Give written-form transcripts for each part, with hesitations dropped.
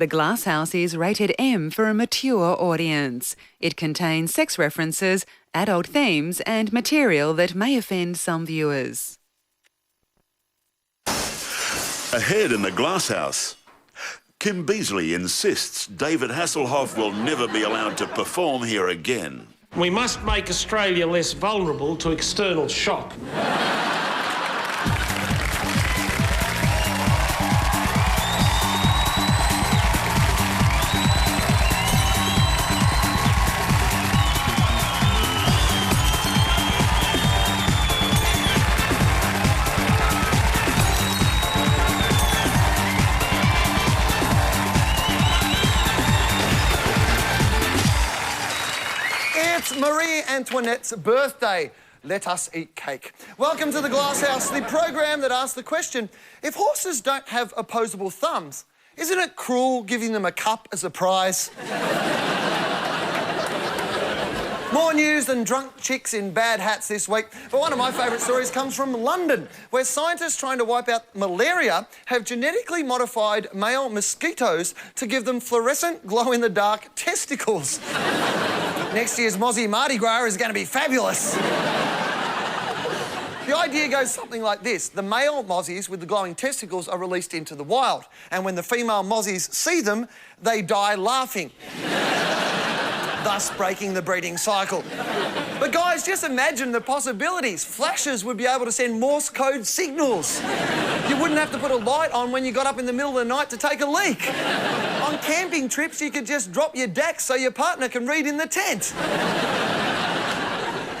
The Glass House is rated M for a mature audience. It contains sex references, adult themes and material that may offend some viewers. Ahead in the Glass House, Kim Beazley insists David Hasselhoff will never be allowed to perform here again. We must make Australia less vulnerable to external shock. It's Marie Antoinette's birthday. Let us eat cake. Welcome to the Glass House, the program that asks the question, if horses don't have opposable thumbs, isn't it cruel giving them a cup as a prize? More news than drunk chicks in bad hats this week. But one of my favourite stories comes from London, where scientists trying to wipe out malaria have genetically modified male mosquitoes to give them fluorescent glow-in-the-dark testicles. Next year's Mozzie Mardi Gras is going to be fabulous. The idea goes something like this. The male mozzies with the glowing testicles are released into the wild, and when the female mozzies see them, they die laughing, thus breaking the breeding cycle. But guys, just imagine the possibilities. Flashes would be able to send Morse code signals. You wouldn't have to put a light on when you got up in the middle of the night to take a leak. On camping trips, you could just drop your DAX so your partner can read in the tent.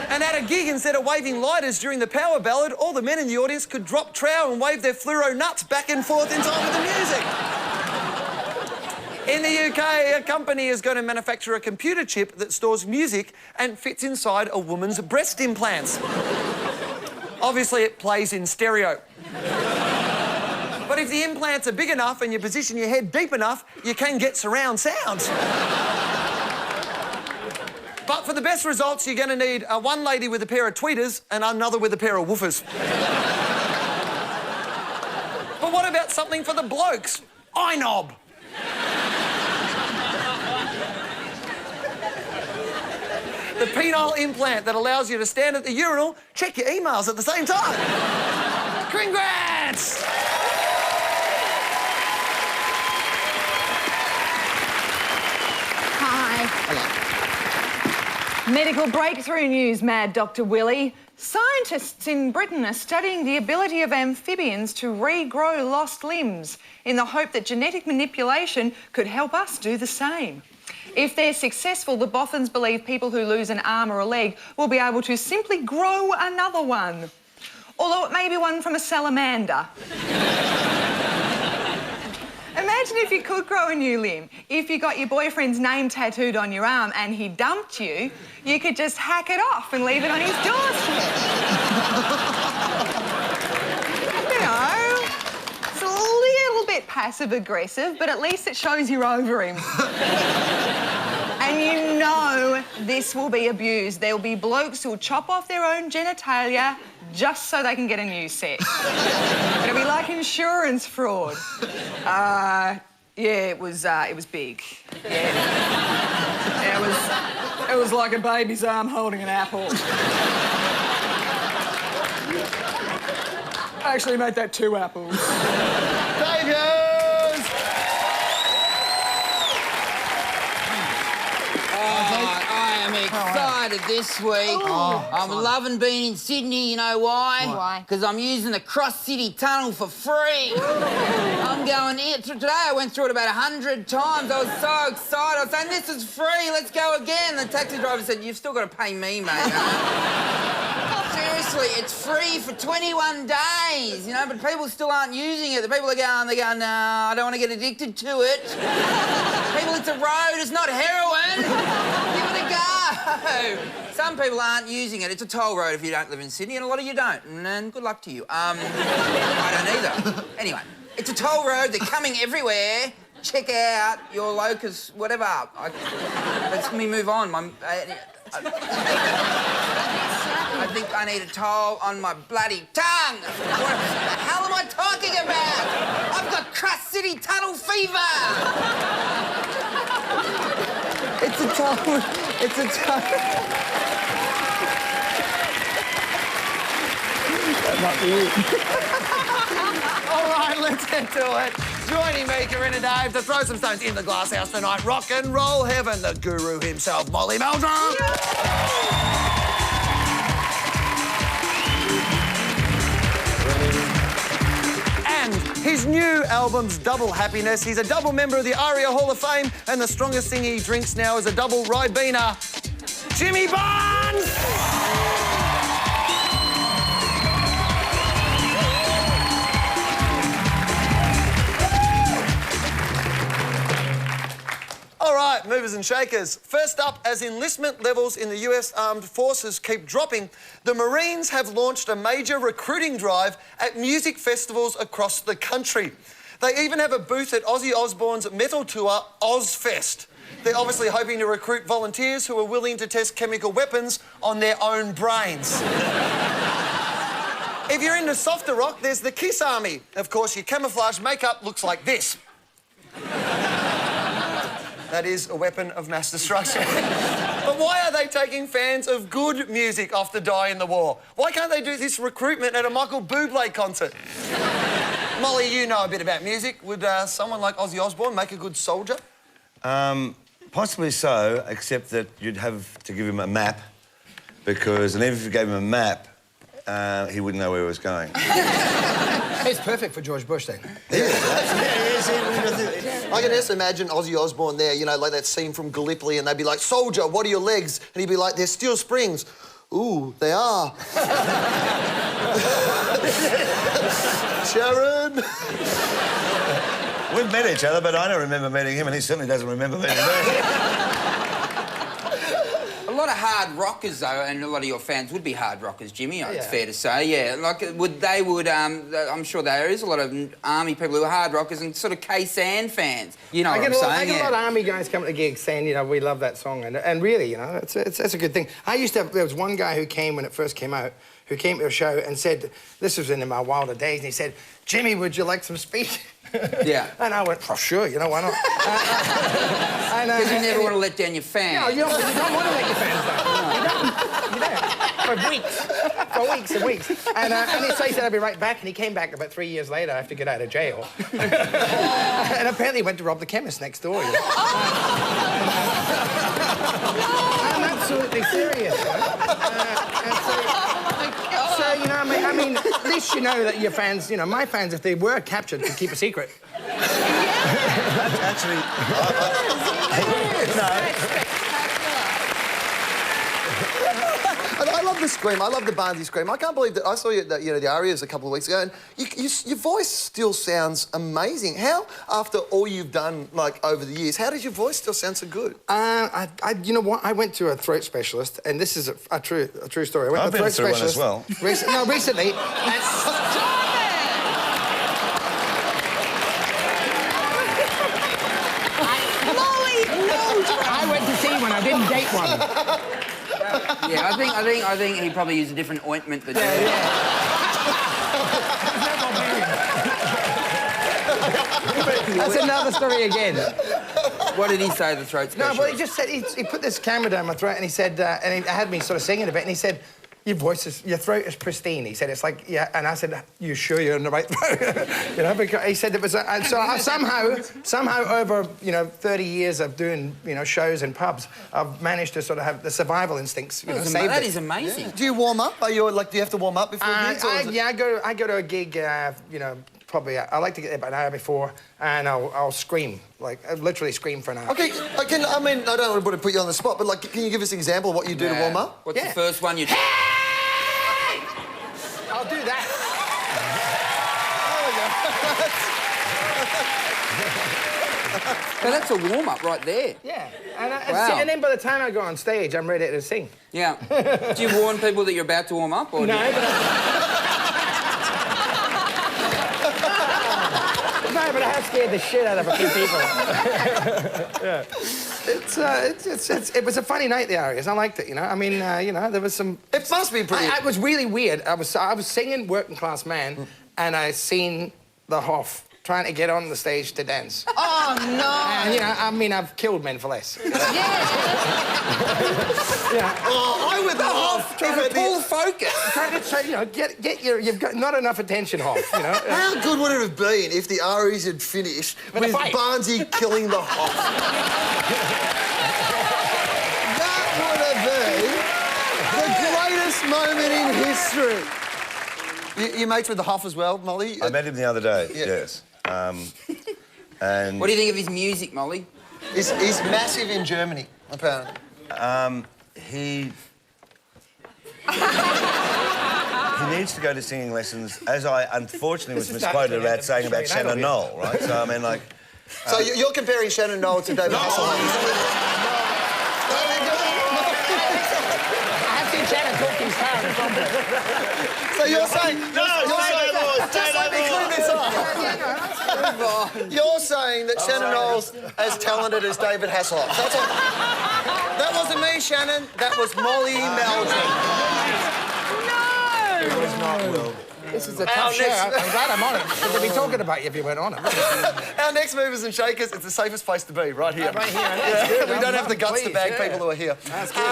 And at a gig, instead of waving lighters during the power ballad, all the men in the audience could drop trowel and wave their fluoro nuts back and forth in time with the music. In the UK, a company is going to manufacture a computer chip that stores music and fits inside a woman's breast implants. Obviously, it plays in stereo. But if the implants are big enough and you position your head deep enough, you can get surround sound. But for the best results, you're going to need one lady with a pair of tweeters and another with a pair of woofers. But what about something for the blokes? iKnob. The penile implant that allows you to stand at the urinal, check your emails at the same time. Congrats! Hi. Hello. Medical breakthrough news, Mad Dr. Willie. Scientists in Britain are studying the ability of amphibians to regrow lost limbs in the hope that genetic manipulation could help us do the same. If they're successful, the boffins believe people who lose an arm or a leg will be able to simply grow another one. Although it may be one from a salamander. Imagine if you could grow a new limb. If you got your boyfriend's name tattooed on your arm and he dumped you, you could just hack it off and leave it on his doorstep. You know, it's a little bit passive-aggressive, but at least it shows you're over him. And you know this will be abused. There'll be blokes who'll chop off their own genitalia just so they can get a new set. It'll be like insurance fraud. Yeah, it was big. Yeah. It was like a baby's arm holding an apple. I actually made that 2 apples. Excited this week. I'm loving being in Sydney, you know why? Why? Because I'm using the cross-city tunnel for free. I'm going here. Today I went through it about 100 times. I was so excited. I was saying, this is free, let's go again. The taxi driver said, you've still got to pay me, mate. Seriously, it's free for 21 days, you know, but people still aren't using it. The people are going, no, I don't want to get addicted to it. People, it's a road, it's not heroin. Give it a go. Some people aren't using it. It's a toll road if you don't live in Sydney, and a lot of you don't, and good luck to you. I don't either. Anyway, it's a toll road. They're coming everywhere. Check out your locus, whatever. Let me move on. I think I need a towel on my bloody tongue. What the hell am I talking about? I've got Crust City tunnel fever. It's a towel. It's a towel. Not for you. All right, let's get to it. Joining me, Corinna Dave, to throw some stones in the glass house tonight, rock and roll heaven, the guru himself, Molly Meldrum. And his new album's Double Happiness. He's a double member of the ARIA Hall of Fame, and the strongest thing he drinks now is a double Ribena. Jimmy Barnes! All right, movers and shakers. First up, as enlistment levels in the US Armed Forces keep dropping, the Marines have launched a major recruiting drive at music festivals across the country. They even have a booth at Ozzy Osbourne's metal tour, Ozfest. They're obviously hoping to recruit volunteers who are willing to test chemical weapons on their own brains. If you're into softer rock, there's the Kiss Army. Of course, your camouflage makeup looks like this. That is a weapon of mass destruction. But why are they taking fans of good music off to die in the war? Why can't they do this recruitment at a Michael Bublé concert? Molly, you know a bit about music. Would someone like Ozzy Osbourne make a good soldier? Possibly so, except that you'd have to give him a map, because even if you gave him a map, he wouldn't know where he was going. It's perfect for George Bush, then. I can just imagine Ozzy Osbourne there, you know, like that scene from Gallipoli, and they'd be like, "Soldier, what are your legs?" And he'd be like, "They're steel springs." "Ooh, they are." Sharon. We've met each other, but I don't remember meeting him, and he certainly doesn't remember meeting me. A lot of hard rockers, though, and a lot of your fans would be hard rockers, Jimmy, it's fair to say, yeah. Like, I'm sure there is a lot of Army people who are hard rockers and sort of K-San fans. You know what I'm saying? I get a lot of Army guys coming to gigs saying, you know, we love that song, and really, you know, it's a good thing. There was one guy who came when it first came out, who came to a show and said, this was in my wilder days, and he said, "Jimmy, would you like some speech?" Yeah. And I went, "Oh, sure, you know, why not?" Because you never want to let down your fans. No, you don't want to let your fans down. You don't. For weeks and weeks. And so he said, "I'll be right back," and he came back about 3 years later after he got out of jail. And apparently he went to rob the chemist next door, you know. I'm absolutely serious, you know. So, you know, I mean, at least you know that your fans, you know, my fans, if they were captured, could keep a secret. That's actually... I love the scream. I love the Barnesy scream. I can't believe that I saw you at the Arias a couple of weeks ago, and your voice still sounds amazing. How, after all you've done, like, over the years, how does your voice still sound so good? You know what? I went to a throat specialist, and this is a true story. I went I've to a been throat through one as well. Recently. I went to see one. I didn't date one. Yeah, I think he probably used a different ointment than you. That's another story again. What did he say, the throat specialist? No, well, he just said he put this camera down my throat, and he said, and he had me sort of singing a bit, and he said, your throat is pristine. He said, it's like, yeah, and I said, you sure you're in the right throat? You know, because he said it was, so I somehow over, you know, 30 years of doing, you know, shows in pubs, I've managed to sort of have the survival instincts, you know, saved That it. is amazing. Yeah. Do you warm up? Do you have to warm up before gigs? Yeah, I go to a gig, you know, probably, I like to get there about an hour before, and I'll scream, like, I literally scream for an hour. Okay, I don't want to put you on the spot, but, like, can you give us an example of what you do to warm up? What's the first one you do? I'll do that. Now, that's a warm-up right there. Yeah, and then by the time I go on stage, I'm ready to sing. Yeah. Do you warn people that you're about to warm up? Or No, but I have scared the shit out of a few people. Yeah. It was a funny night, the Arias. I liked it, you know. I mean, you know, there was some... It must be pretty... It was really weird. I was singing Working Class Man, and I seen the Hoff trying to get on the stage to dance. Oh, no. And, you know, I mean, I've killed men for less. Yeah. Oh, I would love Trying to pull focus. Trying to say, you know, get your... You've got not enough attention, Hoff, you know. How good would it have been if the Aries had finished with Barnsey killing the Hoff? That would have been the greatest moment in history. You mates with the Hoff as well, Molly? I met him the other day, yes. And... What do you think of his music, Molly? He's massive in Germany, apparently. He needs to go to singing lessons, as I unfortunately was misquoted about saying about Shannon Noll, right? So, I mean, like... So you're comparing Shannon Noll to David Hasselhoff? I've seen Shannon talk his power in front of me. So you're saying... You're saying that Shannon Noll's as talented as David Hasselhoff. That's all. That wasn't me, Shannon. That was Molly Meldrum. No! It was not, Will. This is a tough show. I'm glad I'm on it. They'd be talking about you if you weren't on it. Our next Movers and Shakers, it's the safest place to be, right here. Right here. That's good. We don't have the guts to bag people who are here. That's good.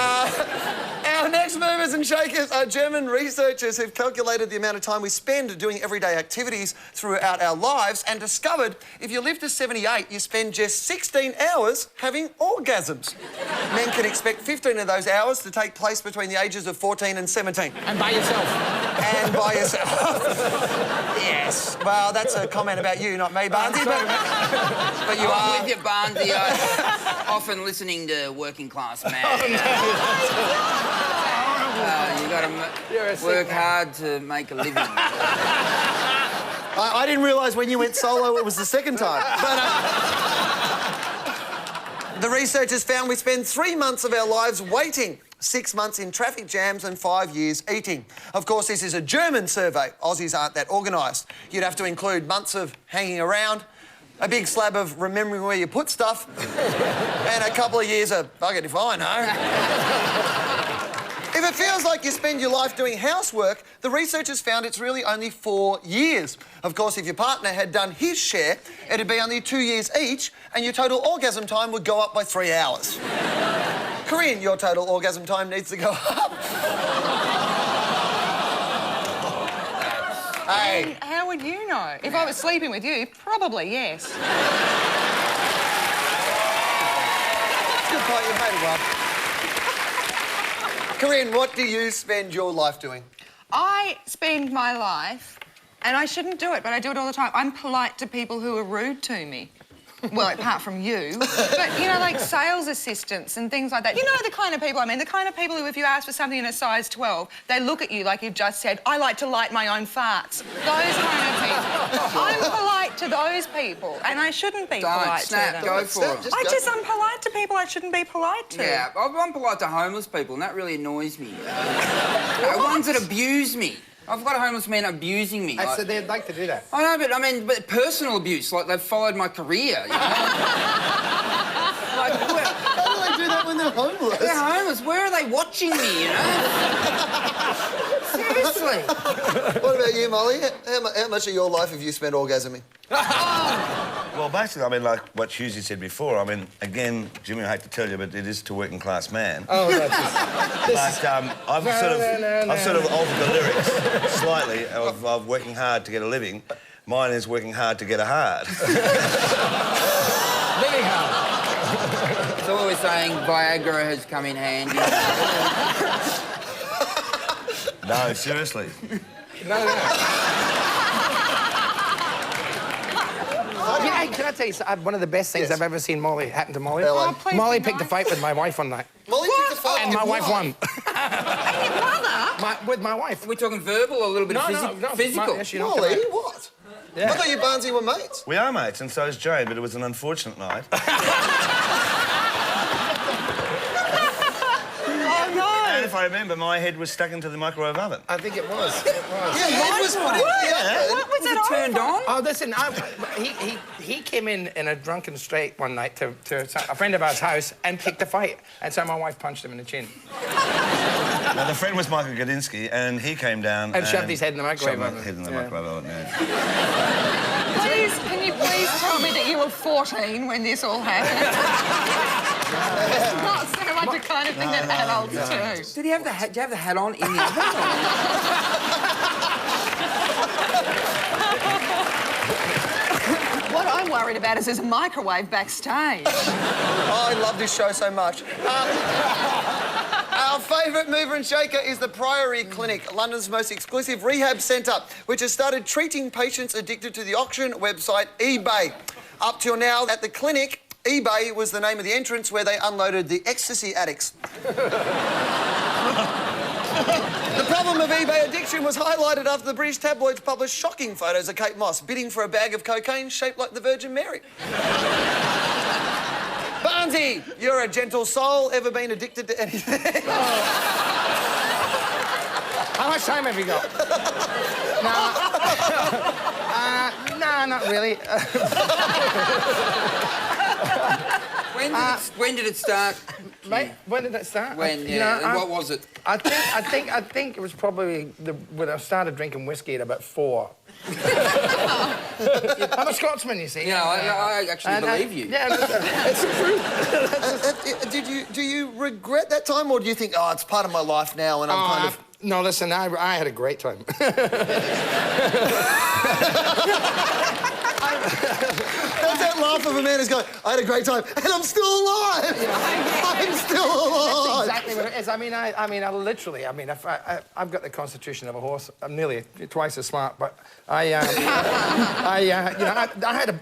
Our next Movers and Shakers are German researchers who've calculated the amount of time we spend doing everyday activities throughout our lives and discovered if you live to 78, you spend just 16 hours having orgasms. Men can expect 15 of those hours to take place between the ages of 14 and 17. And by yourself. And by yourself. Yes. Well, that's a comment about you, not me, Barnsey. But you are. I'm with you, Barnsey. Often listening to Working Class Man. You got to work hard to make a living. I didn't realise when you went solo it was the second time. But the researchers found we spend 3 months of our lives waiting, 6 months in traffic jams and 5 years eating. Of course, this is a German survey. Aussies aren't that organised. You'd have to include months of hanging around, a big slab of remembering where you put stuff, and a couple of years of bugger if I know. If it feels like you spend your life doing housework, the researchers found it's really only 4 years. Of course, if your partner had done his share, it'd be only 2 years each, and your total orgasm time would go up by 3 hours. Corinne, your total orgasm time needs to go up. Hey. How would you know? If I was sleeping with you, probably yes. Good point, you made it well. Corinne, what do you spend your life doing? I spend my life, and I shouldn't do it, but I do it all the time. I'm polite to people who are rude to me. Well, apart from you. But, you know, like sales assistants and things like that. You know the kind of people I mean, the kind of people who, if you ask for something in a size 12, they look at you like you've just said, I like to light my own farts. Those kind of people. I'm polite to those people, and I shouldn't be polite to them. Go for it. I'm polite to people I shouldn't be polite to. Yeah, I'm polite to homeless people, and that really annoys me. Ones that abuse me. I've got a homeless man abusing me. So they'd like to do that. I know, but I mean, personal abuse, like they've followed my career. You know? Like, how do they do that when they're homeless? They're homeless. Where are they watching me, you know? Seriously. What about you, Molly? How much of your life have you spent orgasming? Well, basically, I mean, like what Husey said before, I mean, again, Jimmy, I hate to tell you, but it is to Working Class Man. Oh, that's just... I've sort of altered the lyrics slightly of working hard to get a living. Mine is working hard to get a hard. Living hard. So what we're saying, Viagra has come in handy. No, seriously. No. Yeah, can I tell you something? One of the best things I've ever seen happen to Molly. Oh, please Molly be picked a nice. fight with my wife one night. Molly picked a fight And my wife won. And your brother? With my wife. We're talking verbal or a little bit of physical? Molly, what? Yeah. I thought you and Barnsey were mates. We are mates, and so is Jane, but it was an unfortunate night. Oh, no. And if I remember, my head was stuck into the microwave oven. I think it was. It was. Your head was put in the oven. What was Was it turned on? Oh, listen, he came in a drunken state one night to a friend of ours' house and picked a fight. And so my wife punched him in the chin. Now, the friend was Michael Gadinsky, and he came down And shoved his head in the microwave shoved oven. his head in the Yeah. microwave oven, yeah. Please, can you please tell me that you were 14 when this all happened? It's not so much a kind of thing that adults do. Did he have the hat? Did you have the hat on in the oven? What I'm worried about is there's a microwave backstage. Oh, I love this show so much. Our favourite mover and shaker is the Priory Clinic, London's most exclusive rehab centre, which has started treating patients addicted to the auction website eBay. Up till now, at the clinic, eBay was the name of the entrance where they unloaded the ecstasy addicts. The problem of eBay addiction was highlighted after the British tabloids published shocking photos of Kate Moss bidding for a bag of cocaine shaped like the Virgin Mary. Barnsey, you're a gentle soul. Ever been addicted to anything? How much time have you got? No, not really. When did it start? Mate, when did it start? When? You Yeah. know, And what was it? I think it was probably when I started drinking whiskey at about 4. I'm a Scotsman, you see. Yeah, I actually believe you. Yeah, it's true. Do you regret that time, or do you think, oh, it's part of my life now, and I'm kind of... No, listen, I had a great time. That's that laugh of a man who's going, I had a great time, and I'm still alive. I'm still alive. That's exactly what it is. I mean, I literally, if I've got the constitution of a horse. I'm nearly twice as smart, but I had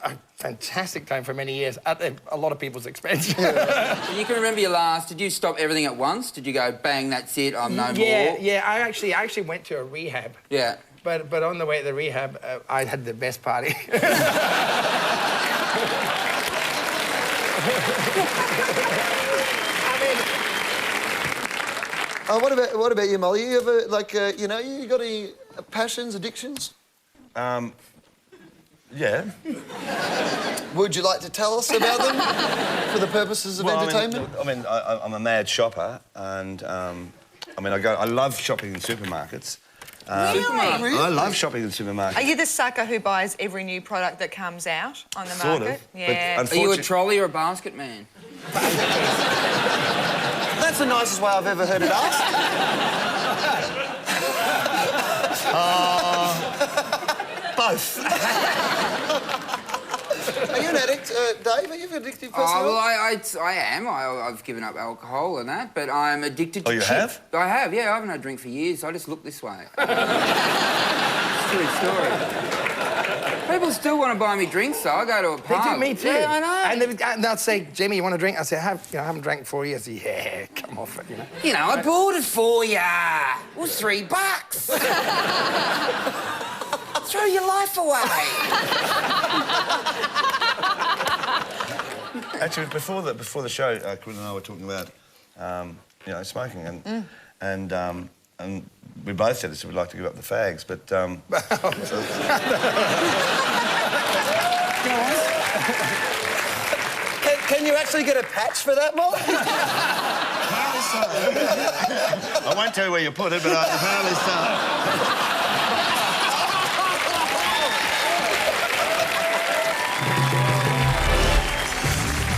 a fantastic time for many years at a lot of people's expense. You can remember your last. Did you stop everything at once? Did you go, bang, that's it, I'm no more? Yeah. I actually went to a rehab. Yeah. But on the way to the rehab, I had the best party. What about you, Molly? You ever, you got any passions, addictions? Yeah. Would you like to tell us about them for the purposes of entertainment? I'm a mad shopper, and I love shopping in supermarkets. Really? I love shopping in supermarkets. Are you the sucker who buys every new product that comes out on the Sort market? of, but Yeah. Are you a trolley or a basket man? That's the nicest way I've ever heard it asked. Both. Are you an addict, Dave? Are you an addictive person? Oh, well, I am. I've given up alcohol and that, but I'm addicted to Oh, you chip. have? I have, yeah. I haven't had a drink for years. I just look this way. True story. People still want to buy me drinks, though. I go to a They pub. do, me too. Yeah, I know. And they'll say, Jamie, you want a drink? I say, I haven't drank in 4 years. Yeah, come off it, you know. You know, I bought it for ya. It was $3. Throw your life away. Actually, before the show, Corinne and I were talking about, smoking, and we both said this. We'd like to give up the fags, but. Can you actually get a patch for that, Molly? I won't tell you where you put it, but apparently so.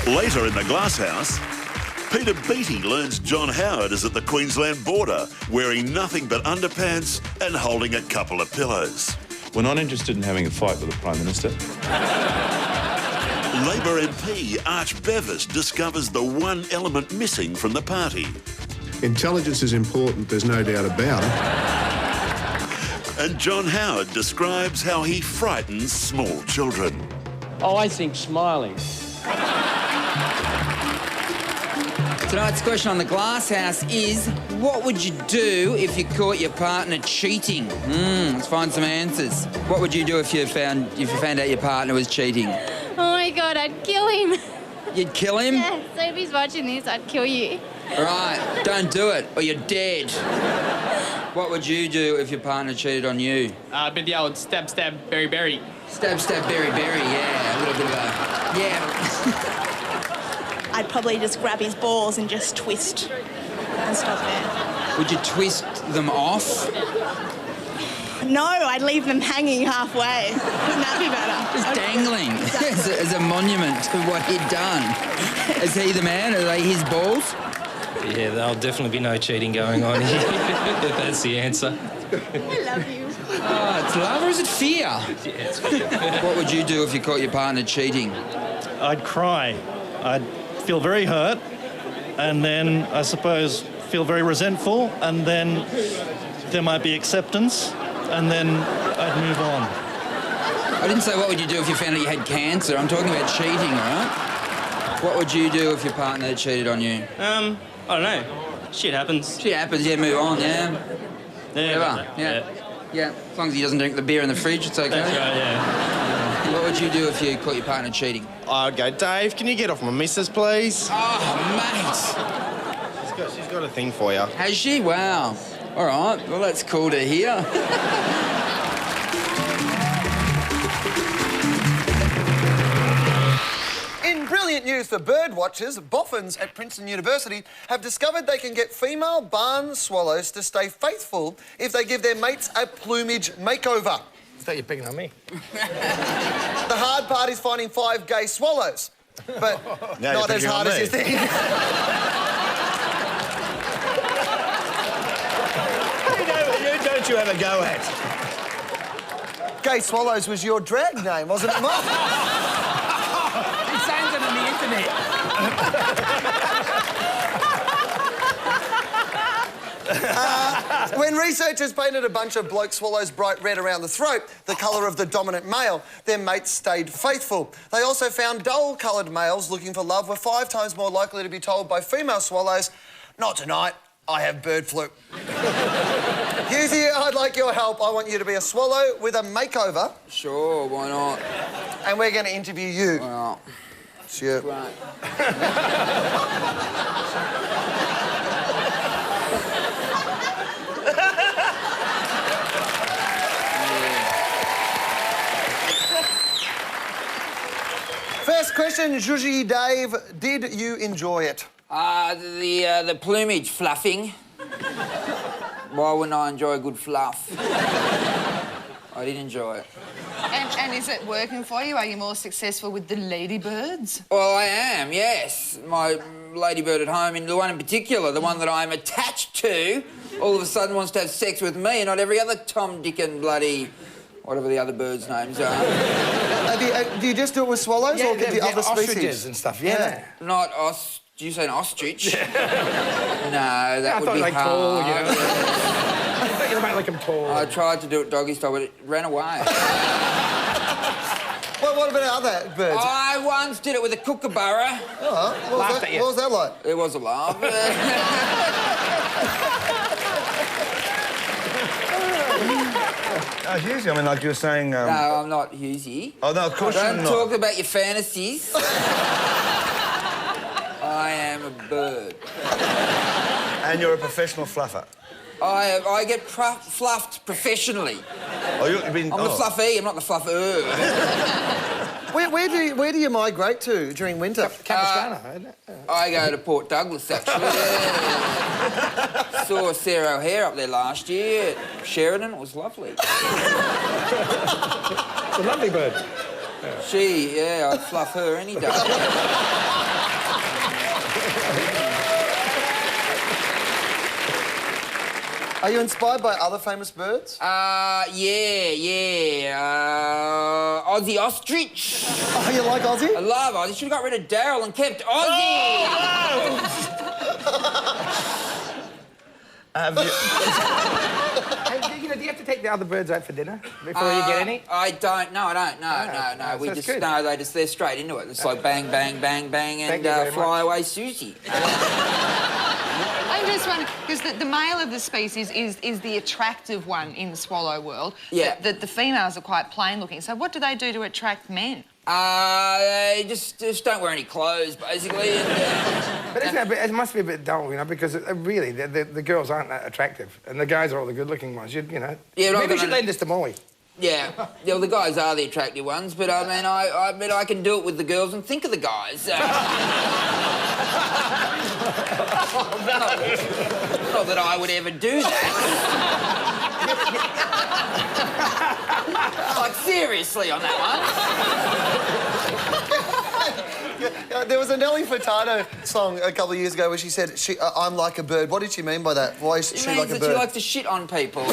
Later in the glasshouse, Peter Beattie learns John Howard is at the Queensland border, wearing nothing but underpants and holding a couple of pillows. We're not interested in having a fight with the Prime Minister. Labor MP Arch Bevis discovers the one element missing from the party. Intelligence is important, there's no doubt about it. And John Howard describes how he frightens small children. Oh, I think smiling. Tonight's question on the Glass House is, what would you do if you caught your partner cheating? Let's find some answers. What would you do if you found out your partner was cheating? Oh my God, I'd kill him. You'd kill him? Yeah, so if he's watching this, I'd kill you. Right, don't do it, or you're dead. What would you do if your partner cheated on you? I'd be the old stab, stab, berry, berry. Stab, stab, berry, berry, yeah. A little bit of a... Yeah. I'd probably just grab his balls and just twist and stop there. Would you twist them off? No, I'd leave them hanging halfway. Wouldn't that be better? Just dangling as a monument to what he'd done. Is he the man? Are they his balls? Yeah, there'll definitely be no cheating going on here. That's the answer. I love you. Oh, it's love or is it fear? Yeah, it's fear. What would you do if you caught your partner cheating? I'd cry. I'd feel very hurt, and then, I suppose, feel very resentful, and then there might be acceptance, and then I'd move on. I didn't say what would you do if you found out you had cancer. I'm talking about cheating, all right? What would you do if your partner cheated on you? I don't know. Shit happens. Shit happens, yeah, move on, yeah. Yeah. Yeah, as long as he doesn't drink the beer in the fridge, it's okay. That's right, yeah. What would you do if you caught your partner cheating? I'd go, Dave, can you get off my missus, please? Oh, mate. She's got a thing for you. Has she? Wow. All right, well, that's cool to hear. In brilliant news for bird watchers, boffins at Princeton University have discovered they can get female barn swallows to stay faithful if they give their mates a plumage makeover. I thought you were picking on me. The hard part is finding 5 gay swallows, but not as hard as you think. Who don't you have a go at? Gay swallows was your drag name, wasn't it, Mark? He's saying it on the internet. When researchers painted a bunch of bloke swallows bright red around the throat, the colour of the dominant male, their mates stayed faithful. They also found dull-coloured males looking for love were 5 times more likely to be told by female swallows, "Not tonight, I have bird flu." Husey, I'd like your help. I want you to be a swallow with a makeover. Sure, why not? And we're going to interview you. Well, Sure. right. First question, Zhuji Dave, did you enjoy it? The plumage fluffing. Why wouldn't I enjoy a good fluff? I did enjoy it. And is it working for you? Are you more successful with the ladybirds? Well, I am, yes. My ladybird at home, and the one in particular, the one that I'm attached to, all of a sudden wants to have sex with me and not every other Tom, Dick and bloody... whatever the other birds' names are. Do you just do it with swallows or the other ostriches species? and stuff, yeah. Not do you say an ostrich? No, that would be like hard. tall, you know. I thought you might like them tall. I tried to do it doggy style, but it ran away. Well, what about other birds? I once did it with a kookaburra. Oh, what was that like? It was a laugh. Oh, Husey, I mean, like you were saying... No, I'm not Husey. Oh, no, of course you're Don't not. talk about your fantasies. I am a bird. And you're a professional fluffer. I get fluffed professionally. Oh, you've been... I'm the fluffy, I'm not the fluffer. Where do you migrate to during winter? Capistrano, isn't it? I go to Port Douglas, actually. Saw Sarah O'Hare up there last year at Sheridan. It was lovely. It's a lovely bird. I'd fluff her any day. Are you inspired by other famous birds? Aussie ostrich. Oh, you like Aussie? I love Aussie. Should have got rid of Daryl and kept Aussie. Do you have to take the other birds out for dinner before you get any? I don't. No, I don't. No. We that's just good. they're straight into it. It's like bang, bang, bang, bang, Thank you and very fly much. away Susie. I'm just wondering, because the male of the species is the attractive one in the swallow world. Yeah. The females are quite plain looking. So what do they do to attract men? Just don't wear any clothes, basically. And, but it must be a bit dull, you know, because really the girls aren't that attractive, and the guys are all the good-looking ones. You know. Yeah, maybe we should lend this to Molly. Yeah, well, the guys are the attractive ones, but I mean, I can do it with the girls and think of the guys. Not that I would ever do that. Like, seriously on that one. There was a Nelly Furtado song a couple of years ago where she said, I'm like a bird. What did she mean by that? Why is she like a bird? She likes to shit on people.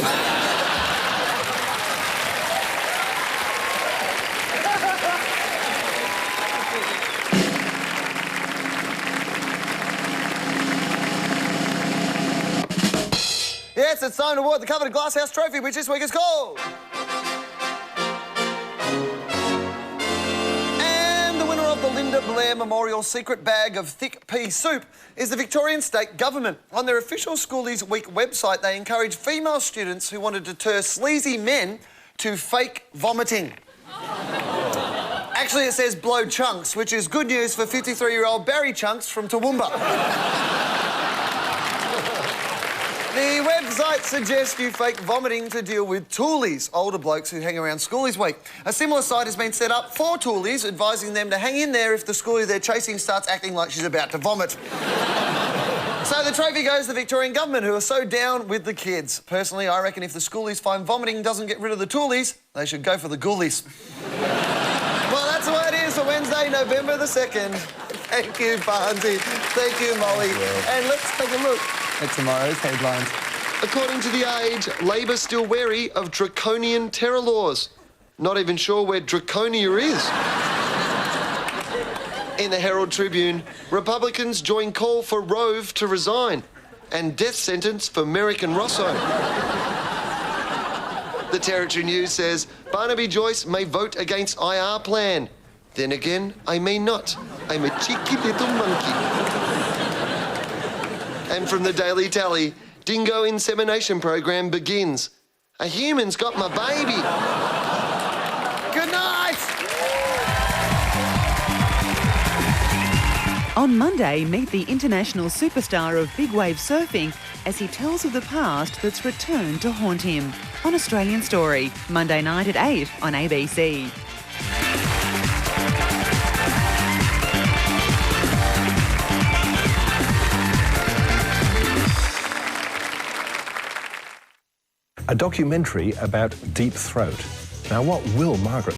Yes, it's time to award the coveted Glasshouse Trophy, which this week is called... And the winner of the Linda Blair Memorial Secret Bag of Thick Pea Soup is the Victorian State Government. On their official Schoolies Week website, they encourage female students who want to deter sleazy men to fake vomiting. Actually, it says blow chunks, which is good news for 53-year-old Barry Chunks from Toowoomba. The website suggests you fake vomiting to deal with toolies, older blokes who hang around Schoolies Week. A similar site has been set up for toolies, advising them to hang in there if the schoolie they're chasing starts acting like she's about to vomit. So the trophy goes to the Victorian Government, who are so down with the kids. Personally, I reckon if the schoolies find vomiting doesn't get rid of the toolies, they should go for the ghoulies. Well, that's the way it is for Wednesday, November the 2nd. Thank you, Barnsey. Thank you, Molly. And let's take a look at tomorrow's headlines. According to The Age, Labor still wary of draconian terror laws. Not even sure where Draconia is. In the Herald Tribune, Republicans join call for Rove to resign and death sentence for Merrick and Rosso. The Territory News says Barnaby Joyce may vote against IR plan. Then again, I may not. I'm a cheeky little monkey. And from the Daily Tally, dingo insemination program begins. A human's got my baby. Good night! On Monday, meet the international superstar of big wave surfing as he tells of the past that's returned to haunt him. On Australian Story, Monday night at 8 on ABC. A documentary about Deep Throat. Now, what will Margaret